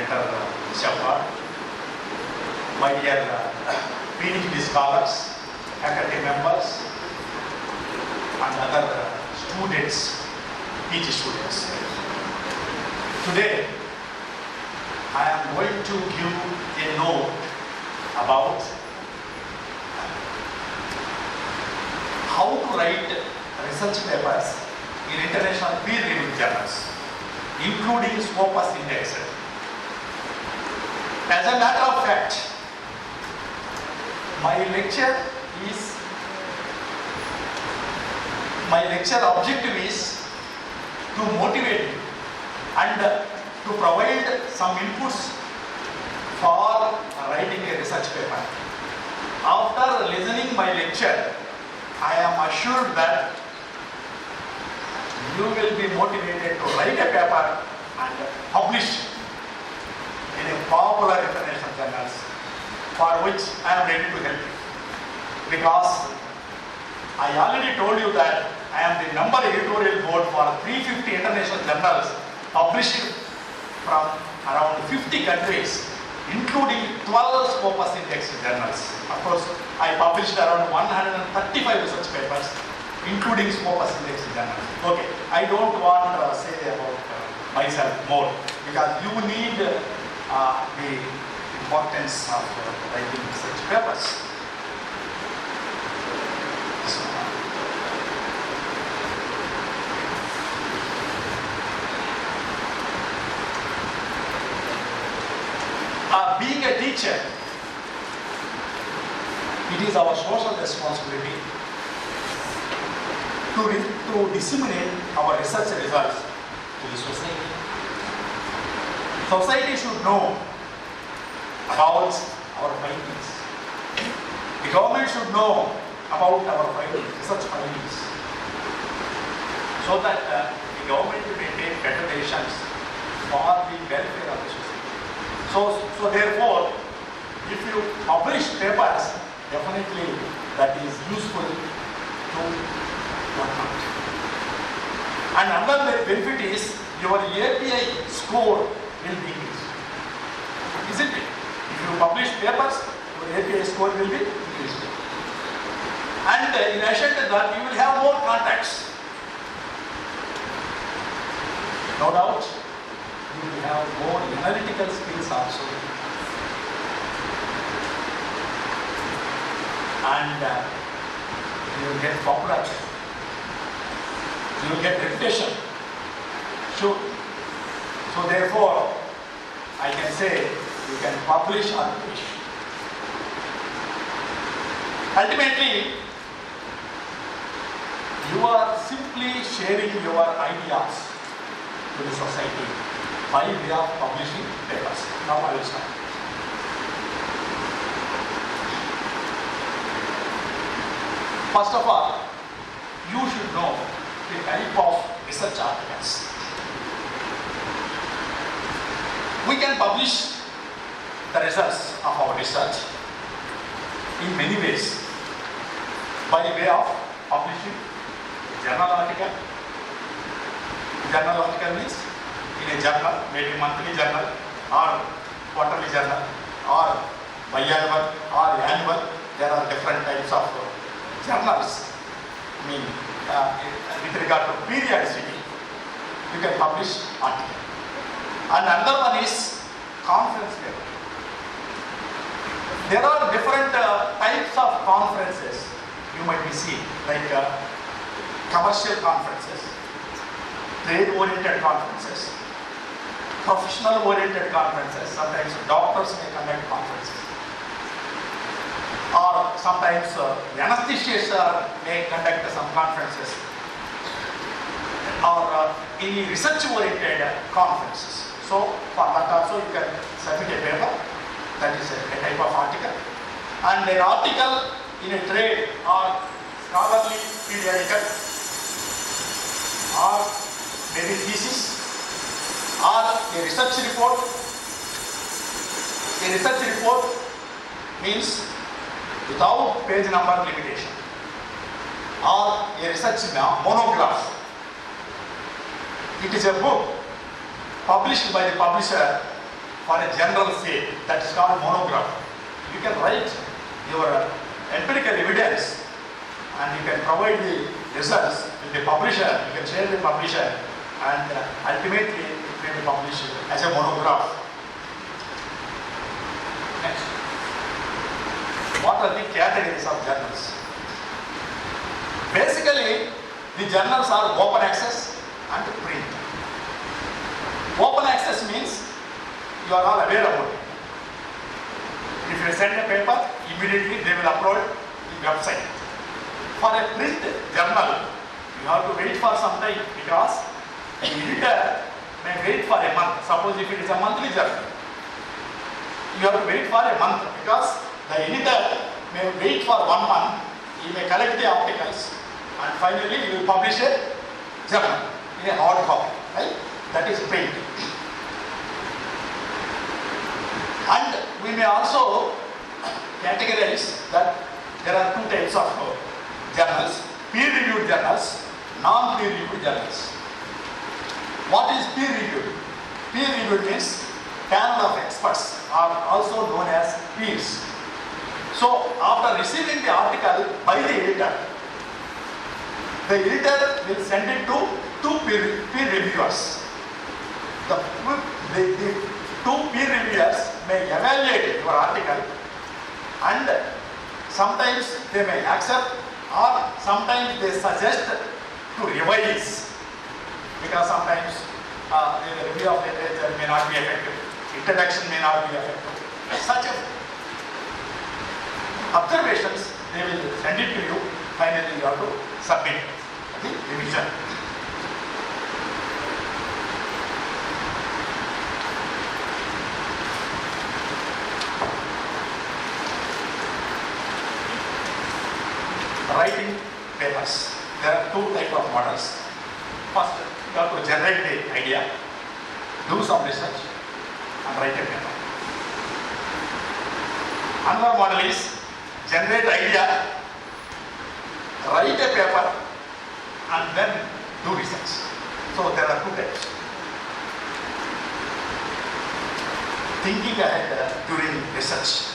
enter this award. My dear PhD scholars, faculty members, and other students, PG students. Today, I am going to give a note about how to write research papers in international peer-reviewed journals, including Scopus Index. As a matter of fact, my lecture objective is to motivate you and to provide some inputs for writing a research paper. After listening my lecture, I am assured that you will be motivated to write a paper and publish in a popular international journals, for which I am ready to help you. Because I already told you that I am the member editorial board for 350 international journals published from around 50 countries, including 12 Scopus Index journals. Of course, I published around 135 research papers, including Scopus Index journals. Okay, I don't want to say about myself more, because you need the importance of writing research papers. Being a teacher, it is our social responsibility to disseminate our research results to the society. Society should know about our findings. The government should know about our findings, research findings, so that the government may take better decisions for the welfare of the society. So therefore, if you publish papers, definitely that is useful to your country. And another benefit is your API score will be increased. Isn't it? If you publish papers, your API score will be increased. And in addition to that, you will have more contacts. No doubt, you will have more analytical skills also. And you will get popularity. You will get reputation. So therefore, I can say you can publish or publish. Ultimately, you are simply sharing your ideas to the society by way of publishing papers. Now I will start. First of all, you should know the type of research articles. We can publish the results of our research in many ways. By way of publishing journal article. Journal article means in a journal, maybe monthly journal or quarterly journal or biannual or annual. There are different types of journals. I mean, with regard to periodicity, you can publish article. And another one is conference paper. There are different types of conferences you might be seeing, like commercial conferences, trade-oriented conferences, professional-oriented conferences. Sometimes doctors may conduct conferences, or sometimes anesthetists may conduct some conferences, or any research-oriented conferences. So for that also you can submit a paper, that is a type of article, and an article in a trade or scholarly periodical, or maybe thesis, or a research report. A research report means without page number limitation, or a research monograph. It is a book published by the publisher for a general sale. That is called monograph. You can write your empirical evidence and you can provide the results with the publisher. You can share the publisher and ultimately it may be published as a monograph. Next. What are the categories of journals? Basically, the journals are open access and print. Open access means you are all aware about it. If you send a paper, immediately they will upload the website. For a print journal, you have to wait for some time because the editor may wait for a month. Suppose if it is a monthly journal, you have to wait for a month because the editor may wait for 1 month, he may collect the articles and finally he will publish a journal in a hard copy, right? That is print. And we may also categorize that there are 2 types of journals: peer-reviewed journals, non-peer-reviewed journals. What is peer-reviewed? Peer-reviewed means panel of experts are also known as peers. So after receiving the article by the editor will send it to 2 peer reviewers. The 2 peer reviewers may evaluate your article and sometimes they may accept or sometimes they suggest to revise because sometimes the review of literature may not be effective, introduction may not be effective. Such observations they will send it to you, finally you have to submit the revision. Writing papers. There are 2 types of models. First, you have to generate the idea, do some research and write a paper. Another model is generate idea, write a paper and then do research. So there are 2 types. Thinking ahead during research.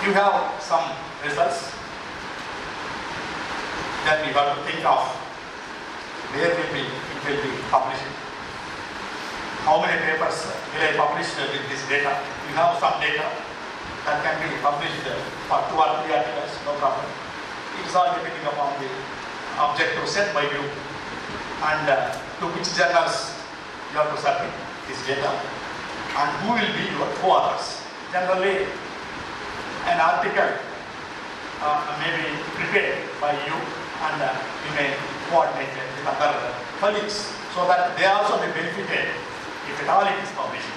You have some results, then we have to think of where it will be published. How many papers will I publish with this data? You have some data that can be published for 2 or 3 articles, no problem. It's all depending upon the objective set by you and to which journals you have to submit this data and who will be your co-authors. Generally, an article may be prepared by you and you may coordinate with other colleagues so that they also may benefited if at all it is published.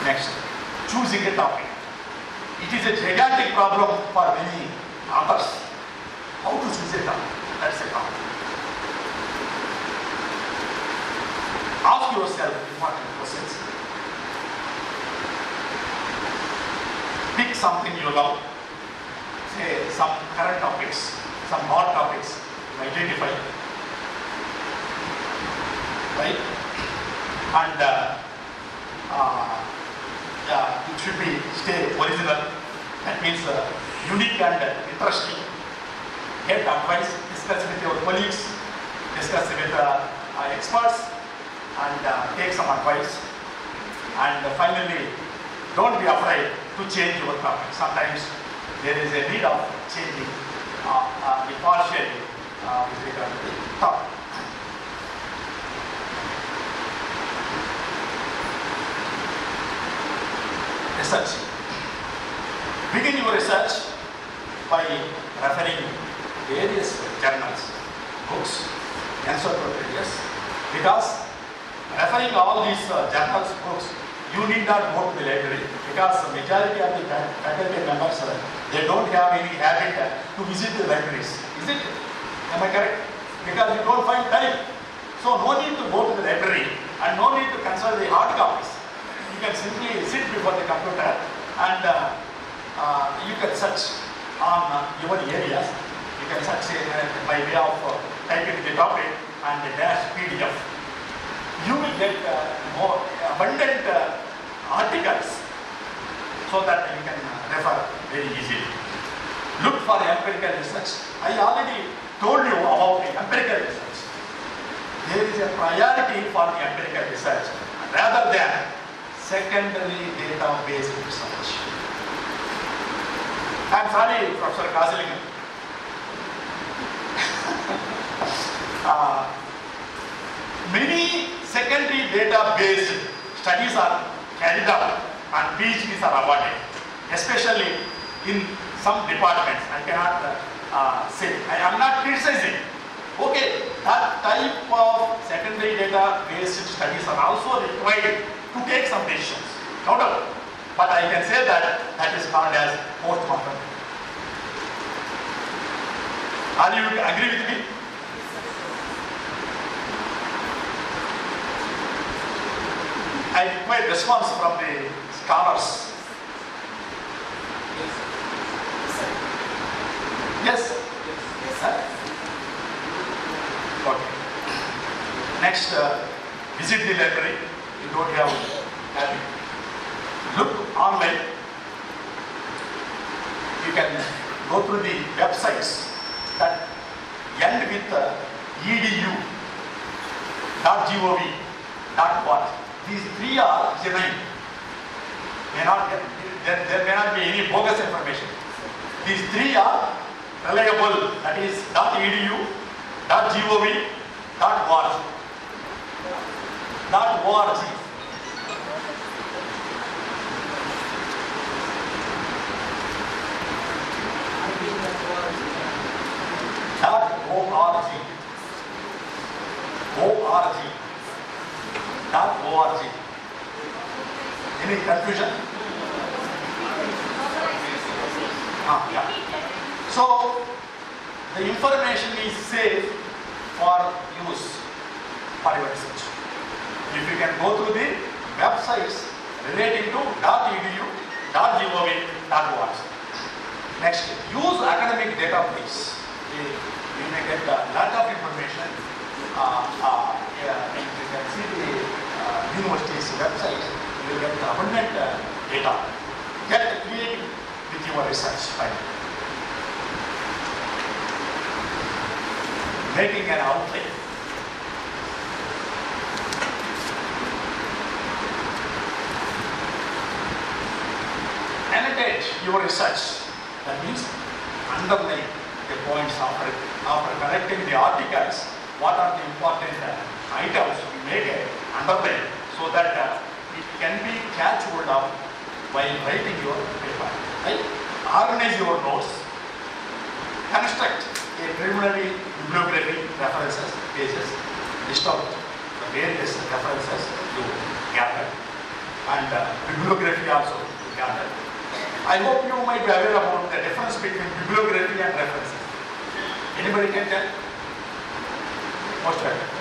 Next, choosing a topic. It is a gigantic problem for many authors. How to choose a topic? That's a problem. Ask yourself important questions. Pick something you love, say some current topics, some hot topics, identify, right? And it should be stay original. That means unique and interesting. Get advice, discuss with your colleagues, discuss with experts, and take some advice. And finally, don't be afraid to change your topic. Sometimes there is a need of changing the partially with regard to the topic. Research. Begin your research by referring various journals, books, encyclopedias, because referring all these journals, books, you need not go to the library because the majority of the faculty members, they don't have any habit to visit the libraries. Is it? Am I correct? Because you don't find time. So no need to go to the library and no need to consult the hard copies. You can simply sit before the computer and you can search on your areas. You can search by way of typing the topic and the dash PDF. relevant articles so that you can refer very easily. Look for empirical research. I already told you about the empirical research. There is a priority for the empirical research rather than secondary data-based research. I am sorry, Professor Kasilingam. Many secondary data-based studies are carried out and PhDs are awarded, especially in some departments. I cannot say. I am not criticizing. Okay, that type of secondary data-based studies are also required to take some decisions, no doubt. But I can say that that is called as post-mortem. Are you agree with me? I require response from the scholars. Yes? Yes. Okay. Next, visit the library. You don't have habit. Look online. You can go through the websites that end with edu, .gov, .what. These three are genuine. There may not be any bogus information. These three are reliable. That is .edu, .gov, .org. .org. .org. Any confusion? Yeah. So the information is safe for use for your research. If you can go through the websites relating to .edu, .gov, .org. Next, use academic data please. You may get a lot of information. You can see the university's website. You will get abundant data. Get creative with your research finally. Making an outlay. Annotate your research. That means underline the points after collecting the articles. What are the important items you make an underline so that it can be catched hold of while writing your paper. Right? Organize your notes. Construct a preliminary bibliography references pages. List out the various references you gather and bibliography also you gather. I hope you might be aware about the difference between bibliography and references. Anybody can tell? Most welcome.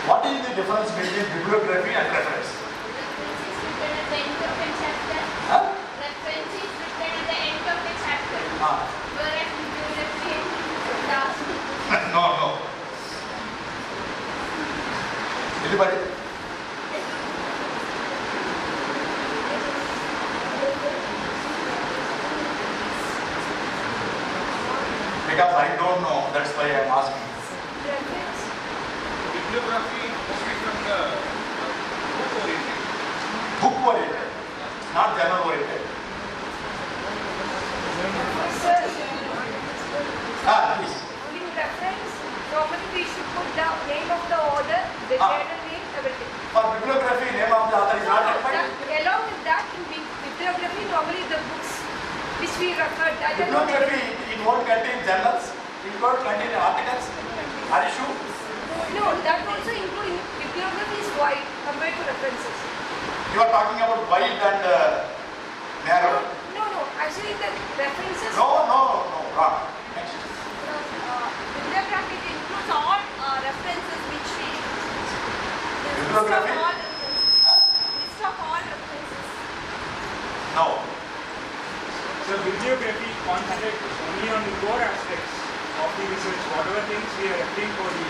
What is the difference between bibliography and reference? Huh? Reference is written at the end of the chapter. Whereas bibliography is last. No. Anybody? Because I don't know, that's why I am asking. Bibliography mostly from the book oriented. Book oriented, not journal oriented. Please. In reference, normally we should put the name of the author, the journal name, everything. For bibliography, name of the author is not required. Along with that, in bibliography, normally the books which we refer that. Bibliography, it won't contain journals, it won't contain articles. Are you sure? No, that also includes bibliography is wide compared to references. You are talking about wide and narrow. No, actually the references. No, wrong. Next. Bibliography includes all references which we Bibliography? list of all references. No. So bibliography concentrates only on the core aspects of the research. Whatever things we are referring for the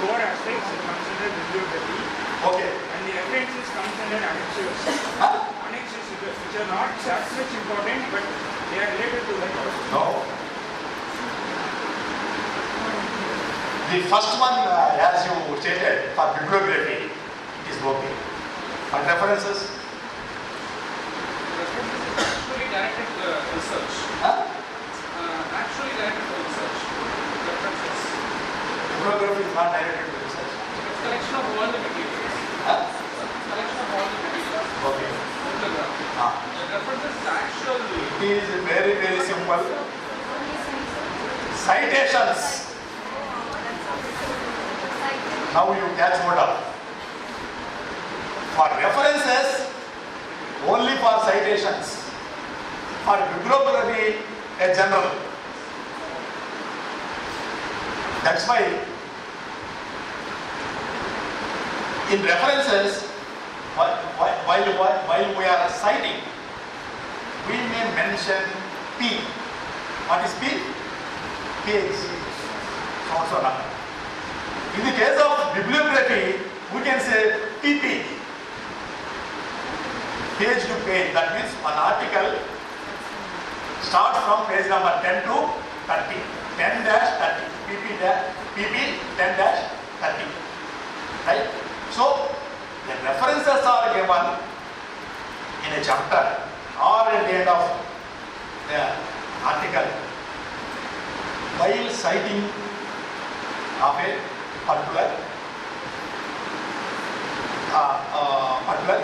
core aspects is considered bibliography. Okay. And the references comes under annexures. Huh? Annexures which are not that much important, but they are related to that also. No. The first one, as you stated, for bibliography, it is okay. But references, Actually directed to the research. huh? Actually directed to research. References. Bibliography is not directed to research. It's collection of all the materials. Huh? Collection of all the materials. Okay. Bibliography. Ah. The references is actually It is very, very simple. Citations. Now you catch hold of. For references, only for citations. For bibliography, a general. That's why in references, while we are citing, we may mention P. What is P? Page. So on so on. In the case of bibliography, we can say PP. Page to page. That means an article starts from page number 10 to 30. 10-30. PP 10-30. Right? So, the references are given in a chapter or at the end of the article while citing of a particular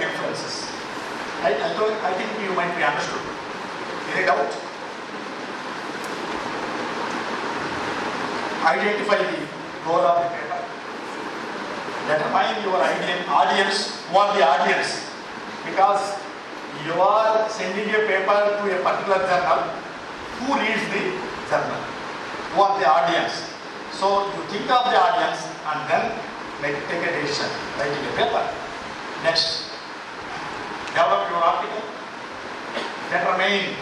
inferences. Right? I think you might be understood. Any doubt? Identify the goal of the paper. Determine your audience. Who are the audience? Because you are sending a paper to a particular journal. Who reads the journal? Who are the audience? So you think of the audience and then take a decision, writing a paper. Next, develop your article. Determine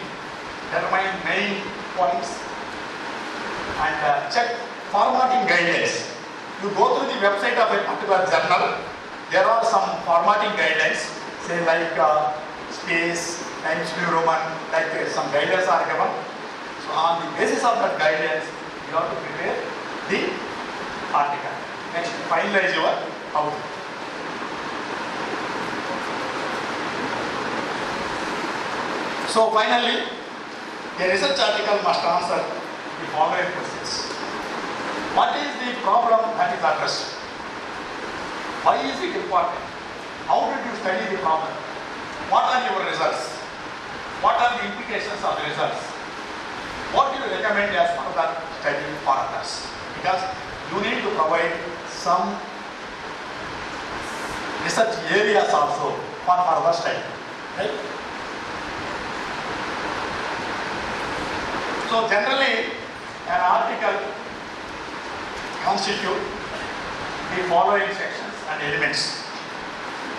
main points and check formatting guidelines. You go through the website of a particular journal. There are some formatting guidelines, say like space, Times New Roman, like some guidelines are given. So on the basis of that guidelines, you have to prepare the article. Next, finalize your output. So finally, a research article must answer the following questions. What is the problem that is addressed? Why is it important? How did you study the problem? What are your results? What are the implications of the results? What do you recommend as further study for others? Because you need to provide some research areas also for further study. Right? So generally, an article constitute the following sections and elements.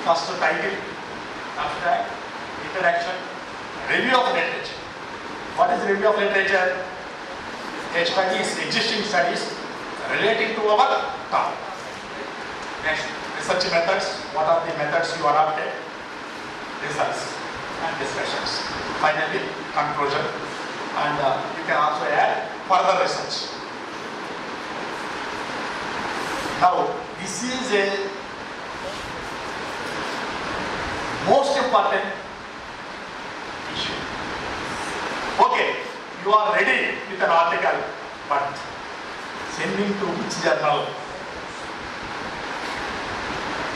First, title, abstract, introduction, review of literature. What is review of literature? A studies, existing studies relating to our topic. Next, research methods. What are the methods you adopted? Results and discussions. Finally, conclusion. And you can also add further research. Now, this is a most important issue. Okay, you are ready with an article, but sending to which journal?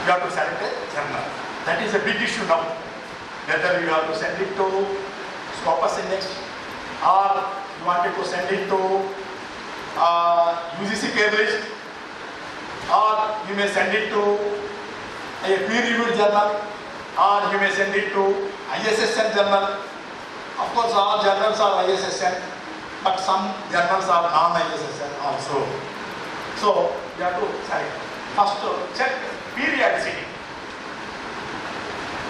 You have to select a journal. That is a big issue now. Whether you have to send it to Scopus Index, or you wanted to send it to UGC Care List, or you may send it to a peer-reviewed journal, or you may send it to ISSN journal. Of course, all journals are ISSN, but some journals are non-ISSN also. So, you have to select. First, check periodicity.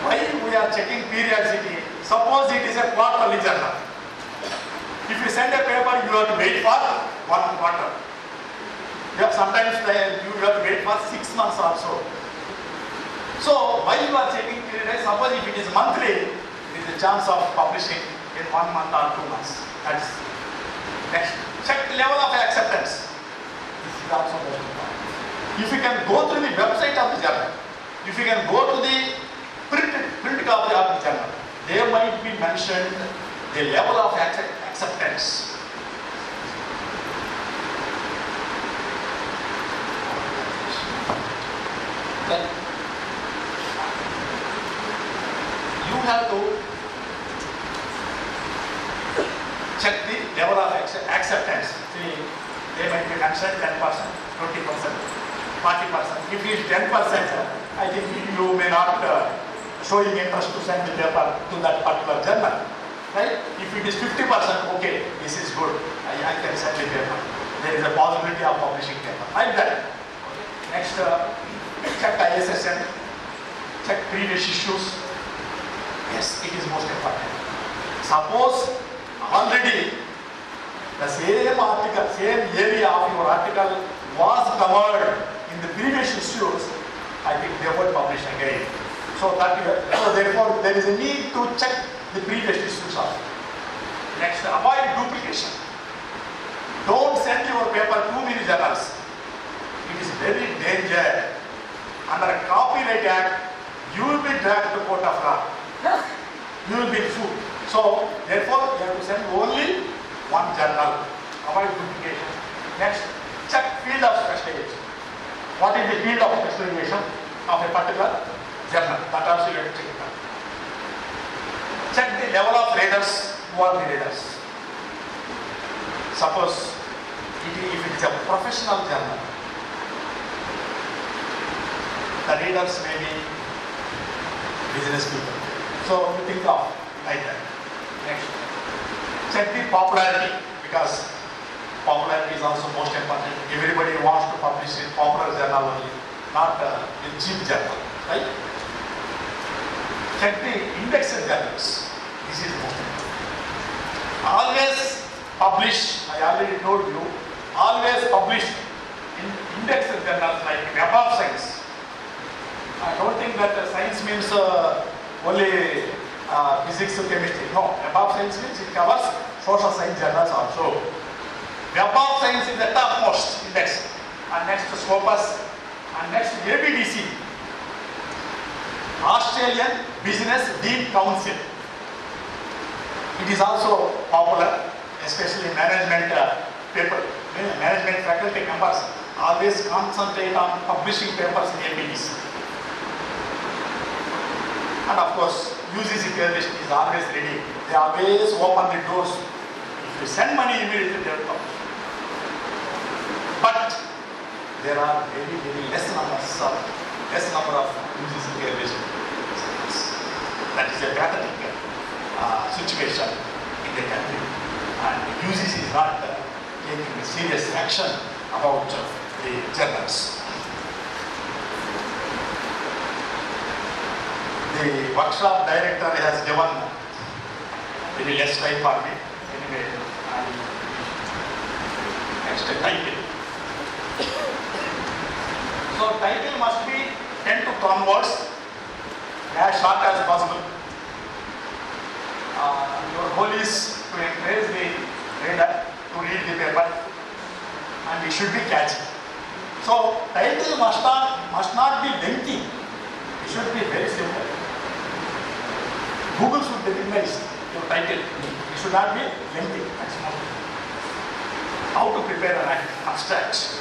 Why we are checking periodicity? Suppose it is a quarterly journal. If you send a paper, you have to wait for 1 quarter. Sometimes you have to wait for 6 months also. So while you are checking periodize, suppose if it is monthly, there is a chance of publishing in 1 month or 2 months. That's next. Check the level of acceptance. This is also very important. If you can go through the website of the journal, if you can go to the print copy of the journal, there might be mentioned the level of acceptance. Then you have to check the level of acceptance. See, they might be mentioned 10%, 20%, 40%. If it is 10%, I think you may not showing interest to send the paper to that particular journal. Right? If it is 50%, okay, this is good. I can send the paper. There is a possibility of publishing paper. Like that. Okay. Next, check ISSN, check previous issues. Yes, it is most important. Suppose already the same article, same area of your article was covered in the previous issues, I think they would publish again. So therefore there is a need to check the previous issues also. Next, avoid duplication. Don't send your paper to too many journals. It is very dangerous. Under Copyright Act, you will be dragged to court of law. You will be sued. So therefore you have to send only one journal. Avoid duplication. Next, check field of specialization. What is the field of specialization of a particular journal? That also you have to check it out. Check the level of readers. Who are the readers? Suppose if it is a professional journal, the readers may be business people. So you think of like that. Next, check the popularity, because popularity is also most important. Everybody wants to publish in popular journal only, not in cheap journal, right? Check the indexed journals. This is most important. Always publish, I already told you, always publish in indexed journals like Web of Science. I don't think that science means only physics or chemistry. No, Web of Science means it covers social science journals also. Web of Science is the topmost index. And next to Scopus, and next to ABDC, Australian Business Dean Council. It is also popular, especially management management faculty members always concentrate on publishing papers in ABDC. And of course, UGC Coalition is always ready. They always open the doors. If you send money, immediately they will publish. But there are very, very less number of UGC Coalition. That is a pathetic situation in the country. And UGC is not taking a serious action about the journals. The workshop director has given very less time for me. Anyway, next title. So title must be 10 to 12 words, as short as possible. Your goal is to encourage the reader to read the paper, and it should be catchy. So title must not be lengthy. It should be very simple. Google should recognize your title. It should not be lengthy. That's more. How to prepare an abstract.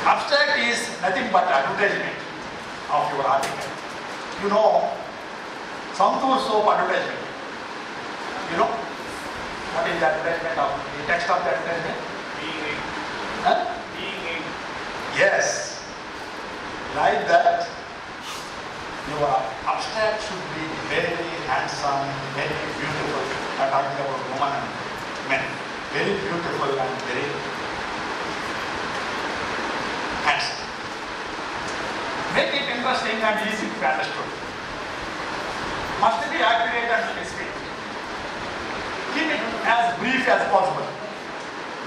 Abstract is nothing but advertisement of your article. You know, Santoor soap advertisement. You know, what is the advertisement of the text of the advertisement? Being in. Huh? Being in. Yes. Like that, your abstract should be very handsome, very beautiful. I'm talking about women and men. Very beautiful and very handsome. Make it interesting and easy to understand. Must be accurate and specific. Keep it as brief as possible.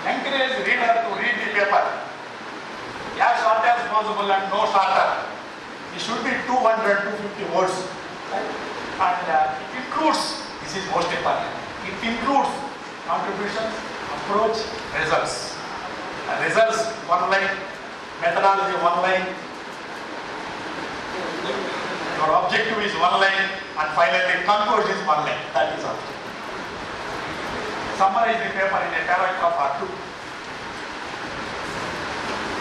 Encourage reader to read the paper possible and no shorter. It should be 200, 250 words. Right? And it includes, this is most important, it includes contributions, approach, results. Results, one line, methodology, one line, your objective is one line, and finally conclusion is one line. That is objective. Summarize the paper in a paragraph or two.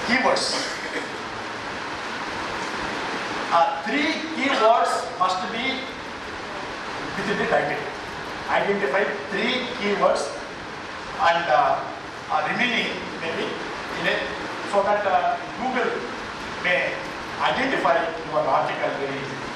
Keywords. Three keywords must be within the title. Identify three keywords and remaining maybe in a, so that Google may identify your article very easily.